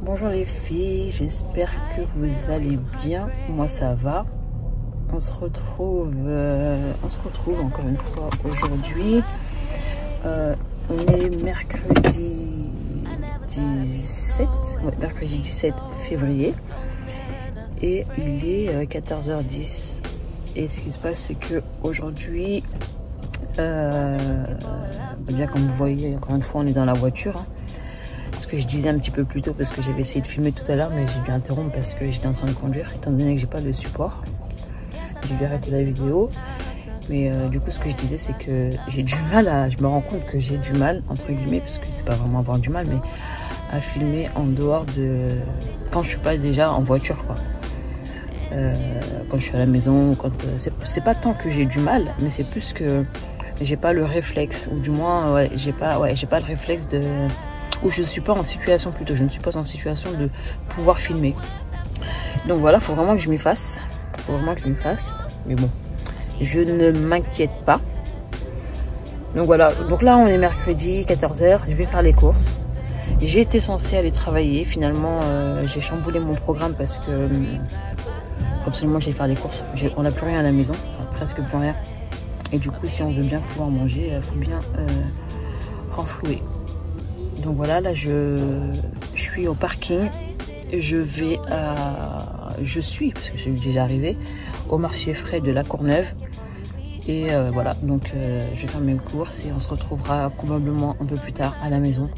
Bonjour les filles, j'espère que vous allez bien. Moi ça va. On se retrouve encore une fois aujourd'hui. On est mercredi 17 février et il est 14h10. Et ce qui se passe, c'est que aujourd'hui, bien comme vous voyez, encore une fois, on est dans la voiture. Ce que je disais un petit peu plus tôt, parce que j'avais essayé de filmer tout à l'heure, mais j'ai dû interrompre parce que j'étais en train de conduire, étant donné que j'ai pas le support. J'ai dû arrêter la vidéo. Mais du coup, ce que je disais, c'est que j'ai du mal à... Je me rends compte que j'ai du mal, entre guillemets, parce que c'est pas vraiment avoir du mal, mais à filmer en dehors de... Quand je suis pas déjà en voiture, quoi. Quand je suis à la maison, quand... c'est pas tant que j'ai du mal, mais c'est plus que j'ai pas le réflexe, ou du moins, ouais, j'ai pas le réflexe de... Ou je suis pas en situation, plutôt, je ne suis pas en situation de pouvoir filmer. Donc voilà, faut vraiment que je m'y fasse. Mais bon, je ne m'inquiète pas. Donc voilà, donc là on est mercredi 14h, je vais faire les courses. J'ai été censée aller travailler, finalement j'ai chamboulé mon programme parce que absolument j'ai faire les courses. On n'a plus rien à la maison, enfin, presque plus rien. Et du coup si on veut bien pouvoir manger, il faut bien renflouer. Donc voilà, là je suis au parking. Je suis, parce que je suis déjà arrivée, au marché frais de la Courneuve. Et voilà, donc je vais faire mes courses et on se retrouvera probablement un peu plus tard à la maison.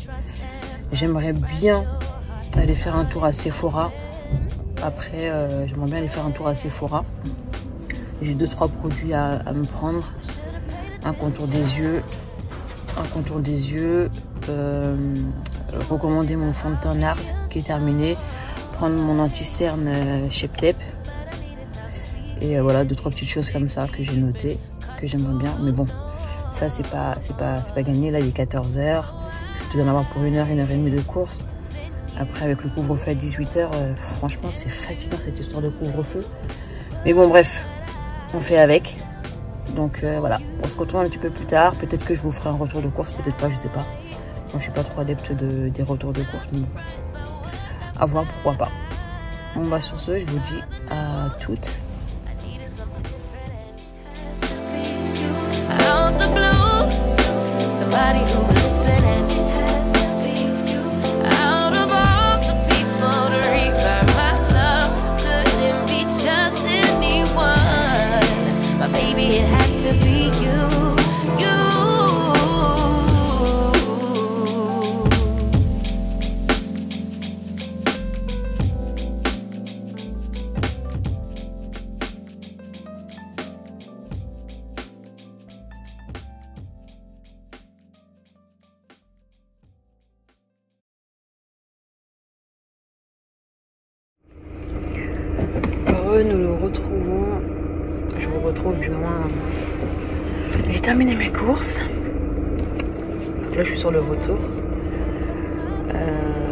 J'aimerais bien aller faire un tour à Sephora. Après, j'aimerais bien aller faire un tour à Sephora. J'ai 2-3 produits à me prendre. Un contour des yeux, recommander mon fond de teint NARS qui est terminé, prendre mon anti-cerne Sheptep et voilà 2-3 petites choses comme ça que j'ai notées, que j'aimerais bien, mais bon, ça c'est pas gagné. Là il est 14h, je vais en avoir pour 1h et demie de course. Après avec le couvre-feu à 18h, franchement c'est fatigant cette histoire de couvre-feu, mais bon bref, on fait avec. Donc voilà, on se retrouve un petit peu plus tard. Peut-être que je vous ferai un retour de course, peut-être pas, je sais pas. Moi je suis pas trop adepte des retours de course, mais à voir, pourquoi pas. Bon bah sur ce, je vous dis à toutes. Nous nous retrouvons, je vous retrouve du moins, j'ai terminé mes courses, là je suis sur le retour,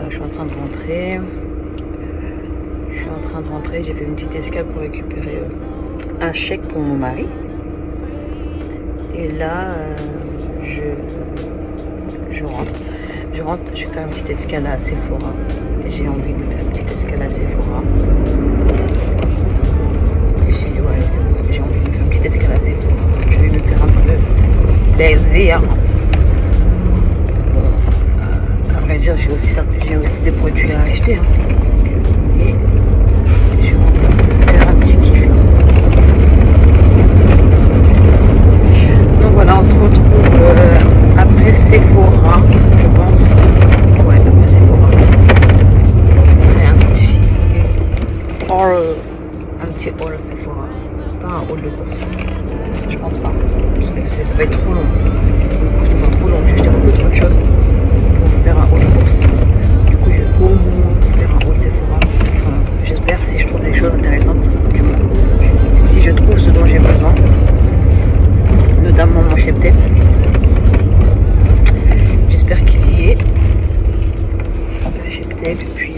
je suis en train de rentrer, j'ai fait une petite escale pour récupérer un chèque pour mon mari, et là je rentre, je vais faire une petite escale à Sephora, j'ai envie de faire une petite escale à Sephora. J'ai envie de faire une petite escale à Sephora. Je vais me faire un peu plaisir. Bon, à vrai dire, j'ai aussi des produits à acheter. Hein. Et je vais me faire un petit kiff. Donc voilà, on se retrouve après Sephora, je pense. Ouais, après Sephora. Je ferai un petit haul Sephora. Pas un haul de course, je pense pas, parce que ça va être trop long, les courses sont trop longues, j'ai acheté beaucoup trop de choses pour faire un haul de course. Du coup je vais au moins faire un haul Sephora, enfin, j'espère, si je trouve des choses intéressantes, du moins si je trouve ce dont j'ai besoin, notamment mon Sheptep, j'espère qu'il y est, le Sheptep, et puis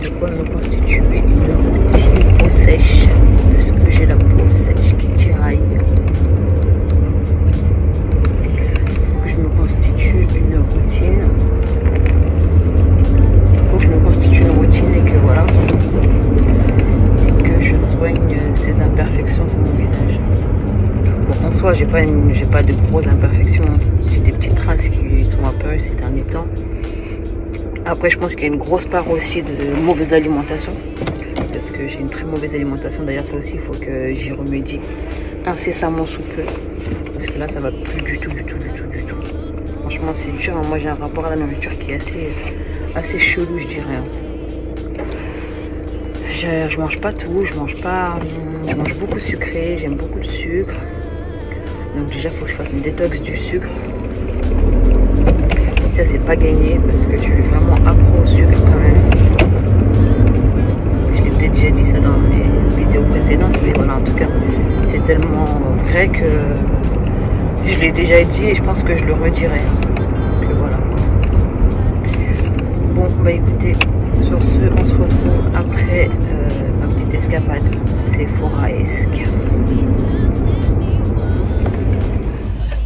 de quoi me constituer une routine peau sèche, parce que j'ai la peau sèche qui tiraille. Est-ce que je me constitue une routine j'ai pas de grosses imperfections. J'ai des petites traces qui sont apparues ces derniers temps. Après, je pense qu'il y a une grosse part aussi de mauvaise alimentation. Parce que j'ai une très mauvaise alimentation. D'ailleurs, ça aussi, il faut que j'y remédie incessamment sous peu. Parce que là, ça va plus du tout. Franchement, c'est dur. Moi, j'ai un rapport à la nourriture qui est assez chelou, je dirais. Je mange pas tout. Je mange beaucoup sucré. J'aime beaucoup le sucre. Donc déjà, il faut que je fasse une détox du sucre. Ça, c'est pas gagné parce que je suis vraiment accro au sucre quand même. Je l'ai peut-être déjà dit ça dans mes vidéos précédentes, mais voilà, en tout cas, c'est tellement vrai que je l'ai déjà dit et je pense que je le redirai. Donc voilà. Bon, bah écoutez, sur ce, on se retrouve après ma petite escapade Sephora-esque.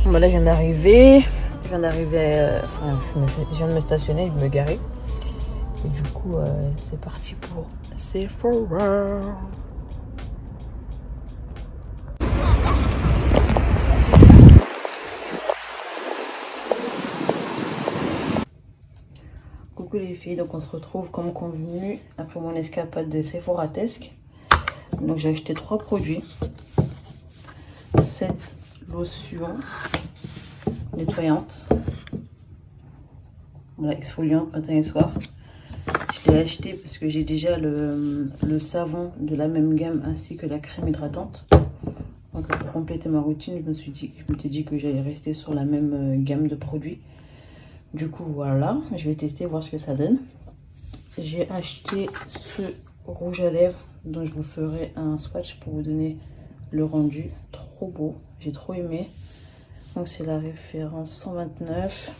Bon, bah là, je viens d'arriver. Je viens de me stationner, de me garer. Et du coup, c'est parti pour Sephora. Coucou les filles, donc on se retrouve comme convenu après mon escapade de Sephora-esque. Donc j'ai acheté 3 produits. 7 lotions nettoyante, voilà, exfoliante matin et soir. Je l'ai acheté parce que j'ai déjà le savon de la même gamme ainsi que la crème hydratante. Donc pour compléter ma routine, je m'étais dit que j'allais rester sur la même gamme de produits. Du coup voilà, je vais tester, voir ce que ça donne. J'ai acheté ce rouge à lèvres dont je vous ferai un swatch pour vous donner le rendu. Trop beau, j'ai trop aimé. Donc c'est la référence 129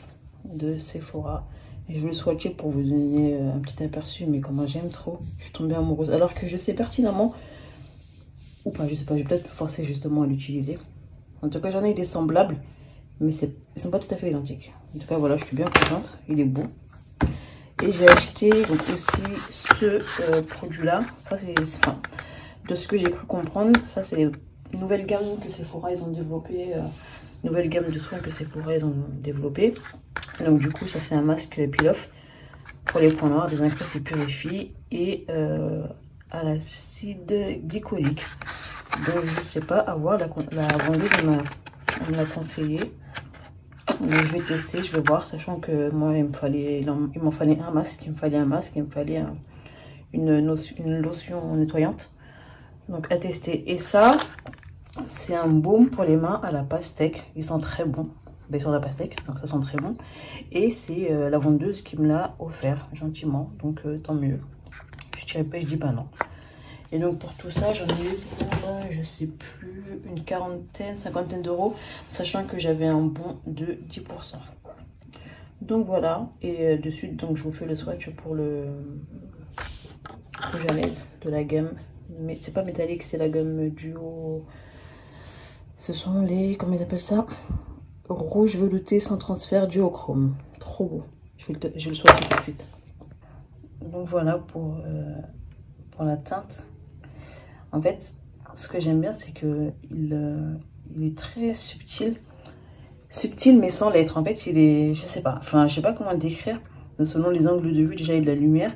de Sephora. Et je vais le swatcher pour vous donner un petit aperçu, mais comment j'aime trop. Je suis tombée amoureuse. Alors que je sais pertinemment, ou pas, je sais pas, je vais peut-être me forcer justement à l'utiliser. En tout cas, j'en ai des semblables, mais ils sont pas tout à fait identiques. En tout cas, voilà, je suis bien contente. Il est beau. Et j'ai acheté donc aussi ce produit-là. Ça, c'est, enfin, de ce que j'ai cru comprendre, ça c'est une nouvelle gamme que Sephora ils ont développée. Nouvelle gamme de soins que Sephora ils ont développé. Donc du coup ça c'est un masque peel-off pour les points noirs, désincruste et purifie et à l'acide glycolique. Donc je sais pas, à voir, la vendeuse elle m'a conseillé. Donc je vais tester, je vais voir, sachant que moi il m'en fallait un masque, il me fallait une lotion nettoyante. Donc à tester. Et ça, c'est un baume pour les mains à la pastèque. Ils sont très bons. Ben, ils sont à la pastèque, donc ça sent très bon. Et c'est la vendeuse qui me l'a offert gentiment. Donc tant mieux. Je dirais pas, je dis pas non. Et donc pour tout ça, j'en ai eu pour, je sais plus, une cinquantaine d'euros. Sachant que j'avais un bon de 10%. Donc voilà. Et de suite, donc je vous fais le swatch pour le rouge à lèvres de la gamme. Mais c'est pas métallique, c'est la gamme duo. Ce sont les, comment ils appellent ça, rouge velouté sans transfert duochrome. Trop beau. Je vais le swatcher tout de suite. Donc voilà pour la teinte. En fait, ce que j'aime bien, c'est que il est très subtil. Subtil mais sans l'être. En fait, il est, je sais pas comment le décrire. Selon les angles de vue, déjà il y a de la lumière.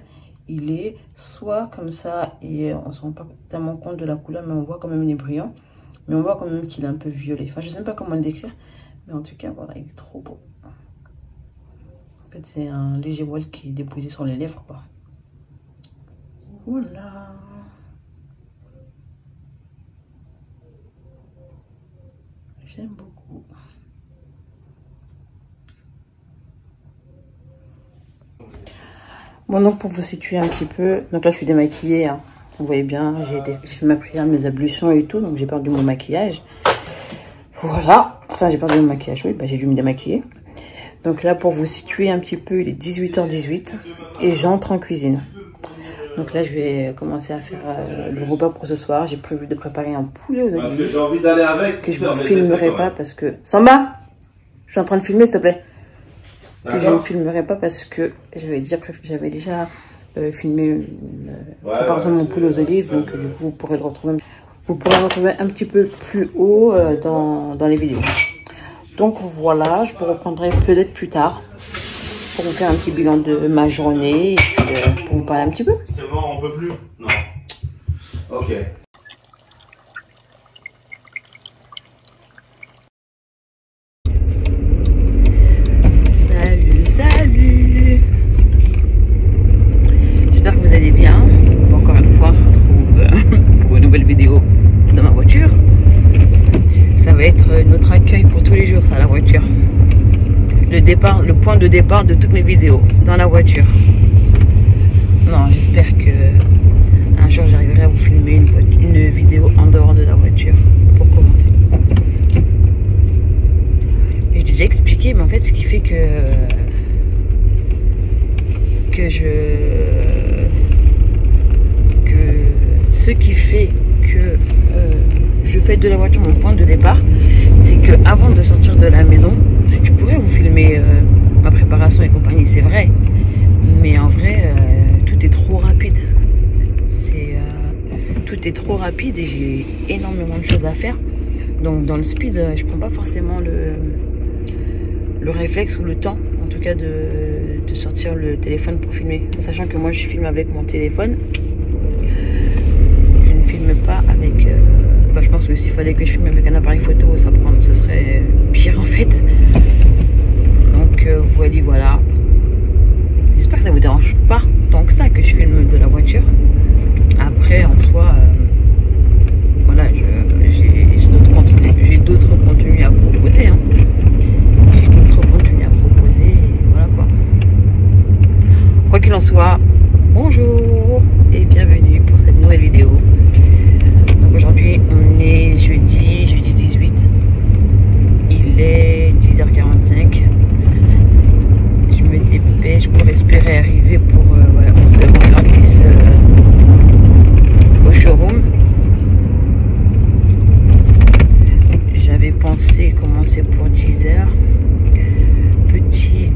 Il est soit comme ça et on ne se rend pas tellement compte de la couleur, mais on voit quand même il est brillant. Mais on voit quand même qu'il est un peu violet. Enfin, je sais pas comment le décrire. Mais en tout cas, voilà, il est trop beau. En fait, c'est un léger voile qui est déposé sur les lèvres, quoi. Voilà. J'aime beaucoup. Bon, donc pour vous situer un petit peu, donc là je suis démaquillée, hein. Vous voyez bien, j'ai fait ma prière, mes ablutions et tout, donc j'ai perdu mon maquillage. Voilà, enfin j'ai perdu mon maquillage, oui, bah, j'ai dû me démaquiller. Donc là pour vous situer un petit peu, il est 18h18 et j'entre en cuisine. Donc là je vais commencer à faire le repas pour ce soir. J'ai prévu de préparer un poulet aux olives. J'ai envie d'aller avec. Que je ne filmerai pas parce que... Samba, je suis en train de filmer s'il te plaît. Que je ne filmerai pas parce que j'avais déjà filmé une préparation de mon poulet aux olives. Donc du coup vous pourrez le retrouver. Vous pourrez me retrouver un petit peu plus haut dans les vidéos. Donc voilà, je vous reprendrai peut-être plus tard pour vous faire un petit bilan de ma journée et puis, pour vous parler un petit peu. C'est bon, on peut plus? Non. Ok. Salut. J'espère que vous allez bien. Encore une fois, on se retrouve pour une nouvelle vidéo dans ma voiture. Ça va être notre accueil pour tous les jours, ça, la voiture. Le point de départ de toutes mes vidéos, dans la voiture. Non, j'espère que un jour j'arriverai à vous filmer une vidéo en dehors de la voiture, pour commencer. Et je t'ai déjà expliqué, mais en fait, ce qui fait que ce qui fait que je fais de la voiture mon point de départ, c'est que avant de sortir de la maison, je pourrais vous filmer ma préparation et compagnie, c'est vrai, mais en vrai tout est trop rapide. Tout est trop rapide et j'ai énormément de choses à faire. Donc dans le speed, je prends pas forcément le réflexe ou le temps, en tout cas de sortir le téléphone pour filmer, sachant que moi je filme avec mon téléphone. Je ne filme pas avec je pense que s'il fallait que je filme avec un appareil photo, ce serait pire en fait. Donc voilà. J'espère que ça vous dérange pas tant que ça que je filme de la voiture. Après en soi voilà, j'ai d'autres contenus à proposer, hein. J'ai d'autres contenus à proposer et voilà quoi. Quoi qu'il en soit, bonjour et bienvenue pour cette nouvelle vidéo. Donc aujourd'hui on est jeudi 18, il est 10h45. Je me dépêche pour espérer arriver pour 11h10 au showroom. J'avais pensé commencer pour 10h. Petit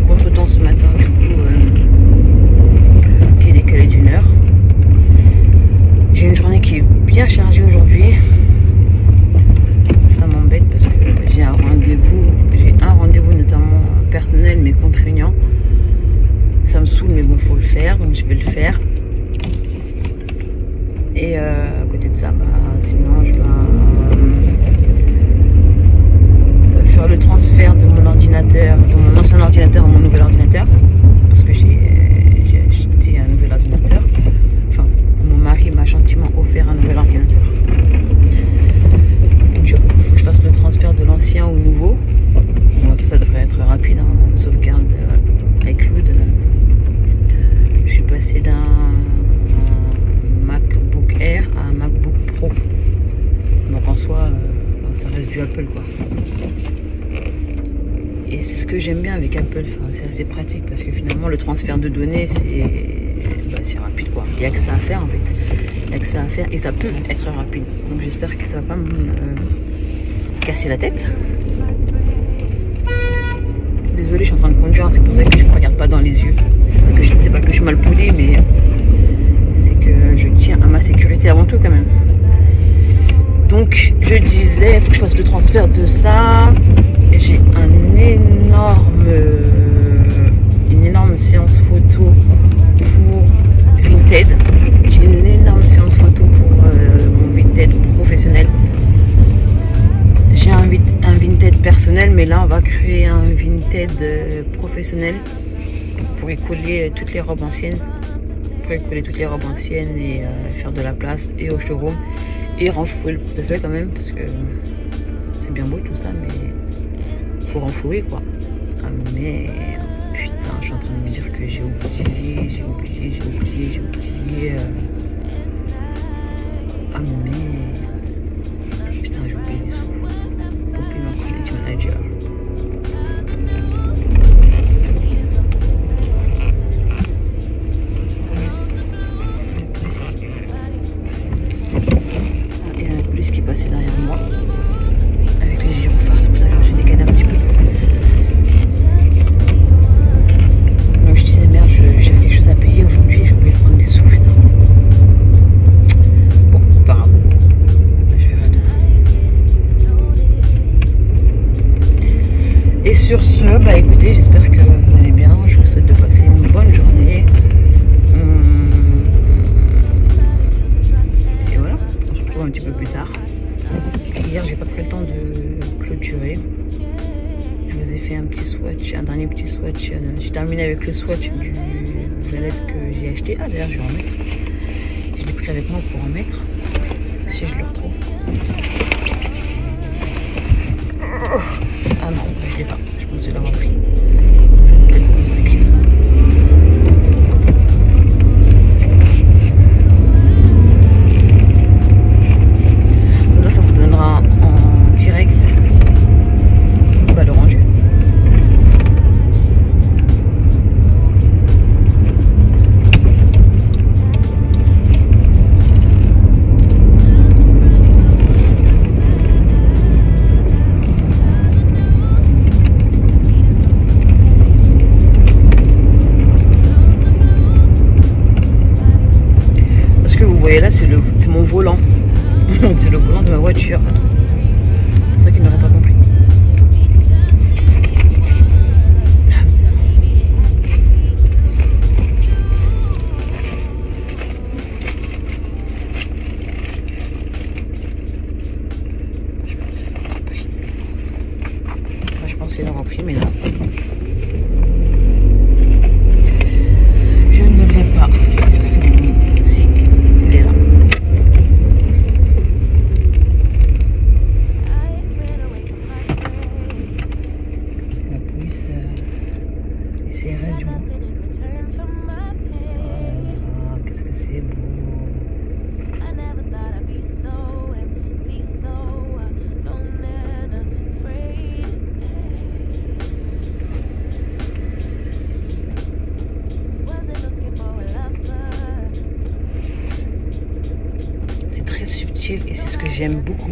contretemps ce matin, du coup qui est décalé d'une heure. J'ai une journée qui est bien chargée aujourd'hui. Ça m'embête parce que j'ai un rendez-vous notamment personnel mais contraignant. Ça me saoule mais bon, faut le faire, donc je vais le faire. Et à côté de ça, sinon je dois faire le transfert de mon ordinateur, de mon ancien ordinateur à mon nouvel ordinateur, parce que j'ai acheté un nouvel ordinateur. Enfin, mon mari m'a gentiment offert un nouvel ordinateur. Du coup, il faut que je fasse le transfert de l'ancien au nouveau. Bon, ça devrait être rapide, hein, sauvegarde iCloud. Je suis passé d'un MacBook Air à un MacBook Pro. Donc en soi, ça reste du Apple quoi. Et c'est ce que j'aime bien avec Apple, c'est assez pratique parce que finalement le transfert de données c'est rapide quoi. Il n'y a que ça à faire en fait. Il n'y a que ça à faire et ça peut être rapide. Donc j'espère que ça va pas me casser la tête. Désolée, je suis en train de conduire, c'est pour ça que je ne regarde pas dans les yeux. C'est pas que je suis mal polie, mais c'est que je tiens à ma sécurité avant tout quand même. Donc je disais, il faut que je fasse le transfert de ça. J'ai une énorme séance photo pour Vinted. J'ai une énorme séance photo pour mon Vinted professionnel. J'ai un Vinted personnel, mais là on va créer un Vinted professionnel pour y coller toutes les robes anciennes. Et faire de la place et au showroom et renflouer le portefeuille quand même parce que c'est bien beau tout ça, mais faut renflouer quoi. Ah mais putain, je suis en train de me dire que j'ai oublié. Ah mais putain, j'ai oublié les sous. Compliment Community Manager. Qui passait derrière moi avec les gyrophares, c'est pour ça que je me suis décalée un petit peu. Donc je disais merde, j'ai quelque chose à payer aujourd'hui, j'ai oublié de prendre des sous. Putain. écouté, j'espère que vous allez bien. Je vous souhaite de passer une bonne journée. Et voilà, on se retrouve un petit peu plus tard. Hier, j'ai pas pris le temps de clôturer. Je vous ai fait un petit swatch, un dernier petit swatch. J'ai terminé avec le swatch du rouge à lèvres que j'ai acheté. Ah d'ailleurs, je vais en mettre. Je l'ai pris avec moi pour en mettre. Si je le retrouve. Ah non, je l'ai pas. Je pense l'avoir pris. Peut-être dans le sac. Donc là, ça vous donnera en direct le rendu. Et là c'est mon volant. C'est le volant de ma voiture. Pour ceux qui n'auraient pas compris. Je pense qu'il aura pris, mais là je ne l'ai pas. Si. Qu'est-ce que c'est beau. C'est très subtil et c'est ce que j'aime beaucoup.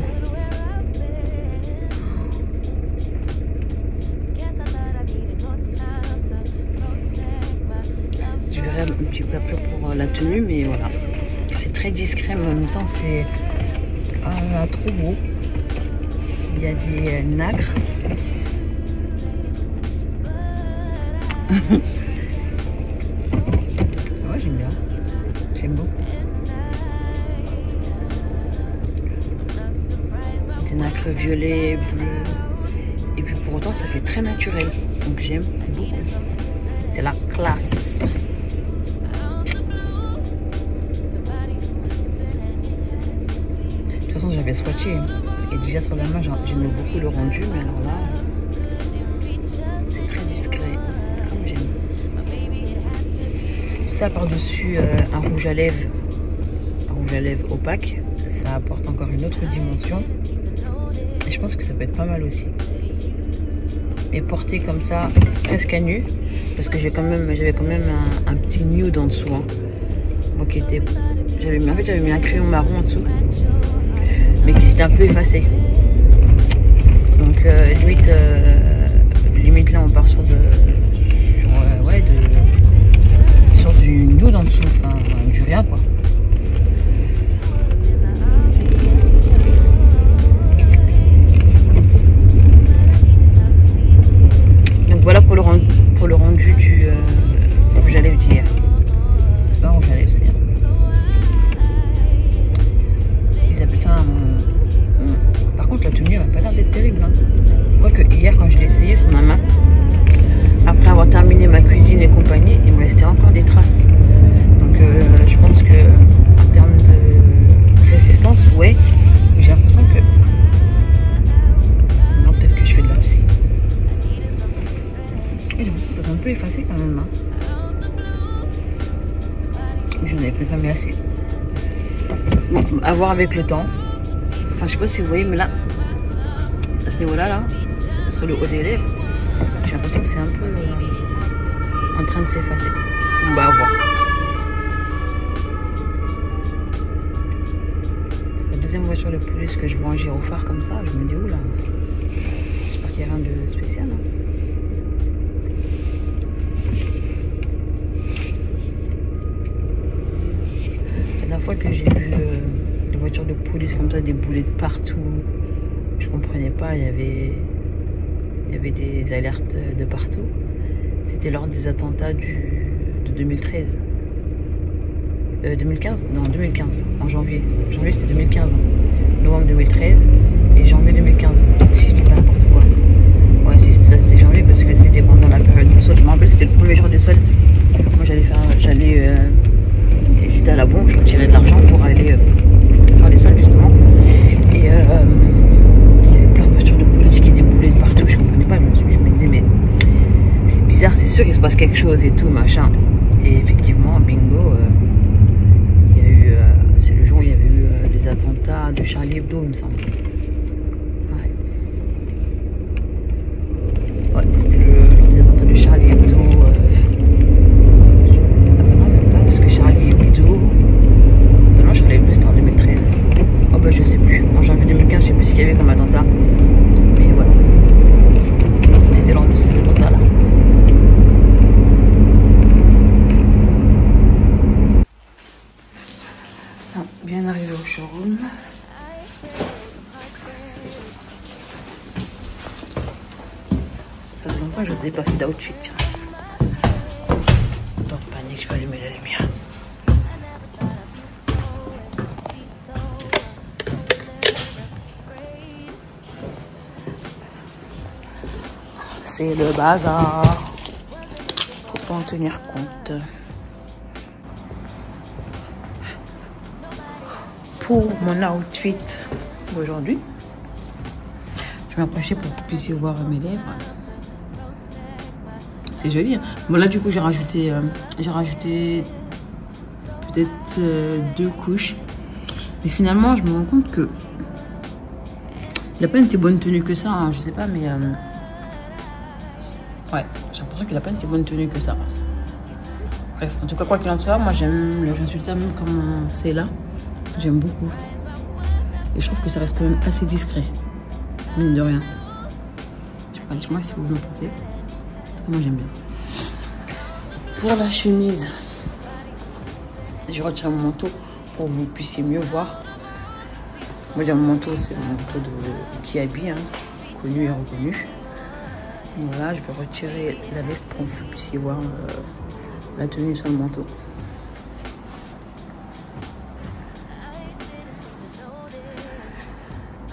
Je verrai un petit peu après pour la tenue, mais voilà. C'est très discret, mais en même temps, c'est trop beau. Il y a des nacres. Ouais, j'aime bien. J'aime beaucoup. Des nacres violets, bleus. Et puis pour autant, ça fait très naturel. Donc j'aime beaucoup. C'est la classe. De toute façon, j'avais swatché. Et déjà sur la main, j'aimais beaucoup le rendu. Mais alors là, c'est très discret. Comme j'aime. Ça par-dessus un rouge à lèvres. Un rouge à lèvres opaque. Ça apporte encore une autre dimension. Et je pense que ça peut être pas mal aussi. Et porté comme ça, presque à nu. Parce que j'avais quand même un petit nude en dessous. Hein. Bon, qui était... j'avais mis un crayon marron en dessous. Mais qui s'était un peu effacé. Donc limite là on part sur du nude en dessous, enfin du rien quoi. Donc voilà pour le rendu du rouge à lèvres d'hier. C'est pas un rouge à lèvres, c'est ils appellent ça un... Par contre la tenue elle n'a pas l'air d'être terrible hein. Quoique hier quand je l'ai essayé sur ma main, après avoir terminé ma cuisine et compagnie, il me restait encore des traces. Donc je pense que en termes de résistance, ouais, j'ai l'impression que... Non, peut-être que je fais de la psy. Et j'ai l'impression que ça s'est un peu effacé quand même. Hein. J'en avais peut-être pas mis assez. Bon, à voir avec le temps. Enfin, je sais pas si vous voyez, mais là, à ce niveau-là, là, sur le haut des lèvres, j'ai l'impression que c'est un peu en train de s'effacer. On va voir. La deuxième voiture de police que je vois en gyrophare comme ça, je me dis oula. J'espère qu'il n'y a rien de spécial. Hein. La dernière fois que j'ai vu les voitures de police comme ça, des boulettes partout, je comprenais pas, il y avait des alertes de partout. C'était lors des attentats de 2013. 2015? Non, 2015, en janvier. Janvier, c'était 2015. Novembre 2013 et janvier 2015. Si je dis pas n'importe quoi. Ouais, si ça, c'était janvier parce que c'était pendant la période de solde. Je me rappelle, c'était le premier jour de solde. Moi, j'étais à la banque, je retirais de l'argent pour aller faire les soldes, justement. Et il y avait plein de voitures de police qui déboulaient de partout. Je comprenais pas. Je me disais, mais c'est bizarre, c'est sûr qu'il se passe quelque chose et tout, machin. Et effectivement, bingo. C'est le jour où il y avait eu les attentats de Charlie Hebdo, il me semble. Ouais, c'était les attentats de Charlie Hebdo. Ah bah non, même pas, parce que Charlie Hebdo... Bah non, Charlie Hebdo, c'était en 2013. Oh bah je sais plus. En janvier 2015, je sais plus ce qu'il y avait comme attentat. Mais voilà. C'était lors de ces attentats-là. Bien arrivé au showroom. Ça faisait longtemps que je n'avais pas fait d'outfit. Donc panique, je vais allumer la lumière. C'est le bazar. Faut pas en tenir compte. Pour mon outfit d'aujourd'hui, je vais m'approcher pour que vous puissiez voir mes lèvres. C'est joli. Hein. Bon là du coup j'ai rajouté peut-être 2 couches. Mais finalement je me rends compte que il n'a pas une si bonne tenue que ça. Hein. Je sais pas mais ouais, j'ai l'impression qu'il n'a pas une si bonne tenue que ça. Bref, en tout cas quoi qu'il en soit, moi j'aime le résultat même comme c'est là. J'aime beaucoup. Et je trouve que ça reste quand même assez discret. Mine de rien. Je sais pas, dites-moi si vous en pensez. Moi j'aime bien. Pour la chemise, je retire mon manteau pour que vous puissiez mieux voir. Moi mon manteau, c'est mon manteau qui habille, hein, connu et reconnu. Voilà, je vais retirer la veste pour que vous puissiez voir la tenue sur le manteau.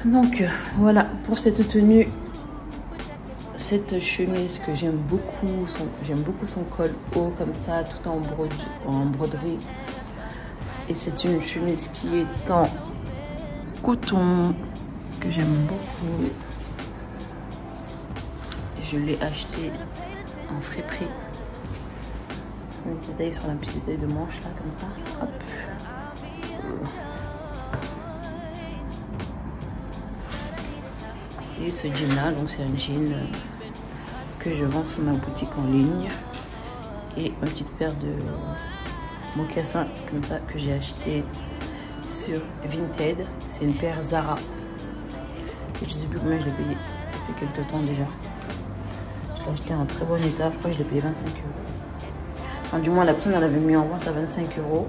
Donc voilà pour cette tenue, cette chemise que j'aime beaucoup son col haut comme ça, tout en broderie. Et c'est une chemise qui est en coton que j'aime beaucoup. Je l'ai acheté en friperie. Une petite taille sur la petite taille de manche là comme ça. Hop. Et ce jean là, donc c'est un jean que je vends sur ma boutique en ligne. Et une petite paire de mocassins comme ça que j'ai acheté sur Vinted. C'est une paire Zara. Et je sais plus combien je l'ai payé. Ça fait quelques temps déjà. Je l'ai acheté en très bon état. Je crois que je l'ai payé 25 €. Enfin, du moins la personne elle avait mis en vente à 25 €.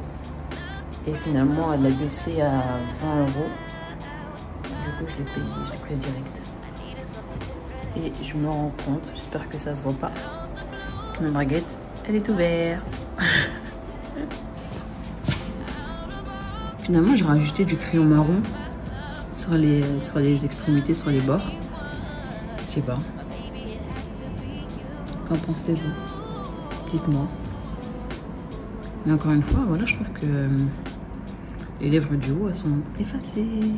Et finalement elle l'a baissé à 20 €. Du coup je l'ai payé, je l'ai prise direct. Et je me rends compte, j'espère que ça se voit pas, que ma braguette, elle est ouverte. Finalement, j'ai rajouté du crayon marron sur les extrémités, sur les bords. Je sais pas. Qu'en pensez-vous? Dites-moi. Mais encore une fois, voilà, je trouve que les lèvres du haut, elles sont effacées.